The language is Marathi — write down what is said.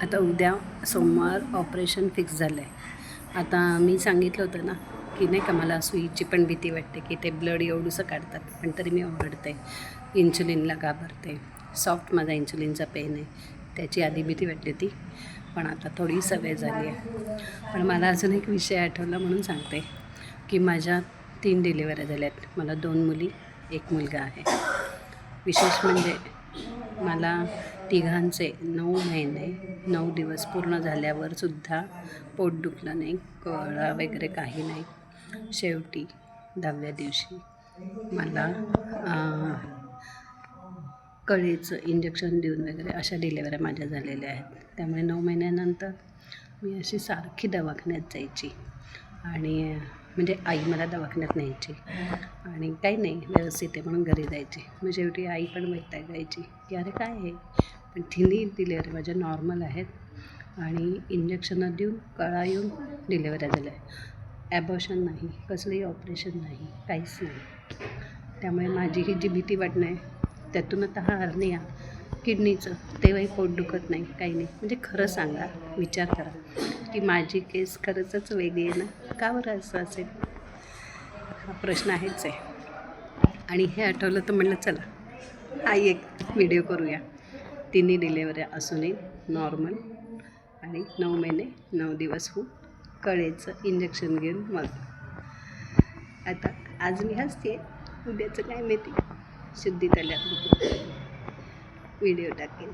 आता उद्या सोमवार ऑपरेशन फिक्स झालं आहे. आता मी सांगितलं होतं ना की नाही का मला सुईची पण भीती वाटते की ते ब्लड एवढंसं काढतात, पण तरी मी ओरडते, इन्सुलिनला घाबरते. सॉफ्ट माझा इन्सुलिनचा पेन आहे, त्याची आधी भीती वाटली ती, पण आता थोडी सवय झाली आहे. पण मला अजून एक विषय आठवला म्हणून सांगते की माझ्या 3 डिलिव्हऱ्या झाल्या आहेत. मला 2 मुली, 1 मुलगा आहे. विशेष म्हणजे मला तिघांचे 9 महिने 9 दिवस पूर्ण झाल्यावर सुद्धा पोट दुखलं नाही, कळा वगैरे काही नाही. शेवटी 10व्या दिवशी मला कळीचं इंजेक्शन देऊन वगैरे अशा डिलेवऱ्या माझ्या झालेल्या आहेत. त्यामुळे 9 महिन्यानंतर मी अशी सारखी दवाखान्यात जायची आणि म्हणजे आई मला दवाखान्यात न्यायची आणि काही नाही व्यवस्थित आहे म्हणून घरी जायची. मग शेवटी आई पण वैतागायची की अरे काय आहे, पण तिन्ही डिलेवरी माझ्या नॉर्मल आहेत आणि इंजेक्शनं देऊन कळा येऊन डिलेवऱ्या झाल्या. ॲबॉर्शन नाही, कसलंही ऑपरेशन नाही, काहीच नाही. त्यामुळे माझी ही जी भीती वाटणं आहे त्यातून आता हा हर्निया किडनीचं, तेव्हाही पोट दुखत नाही, काही नाही. म्हणजे खरं सांगा, विचार करा की माझी केस खरंच वेगळी आहे ना, का बरं असं असेल? हा प्रश्न आहेच आहे. आणि हे आठवलं तर म्हणलं चला हा एक व्हिडिओ करूया. तिन्ही डिलेवऱ्या असूनही नॉर्मल आणि 9 महिने 9 दिवस होऊन कळेचं इंजेक्शन घेऊन मग आता आज मी हसते, उद्याचं काय माहिती. शुद्धीत आल्यावर व्हिडिओ टाकेन.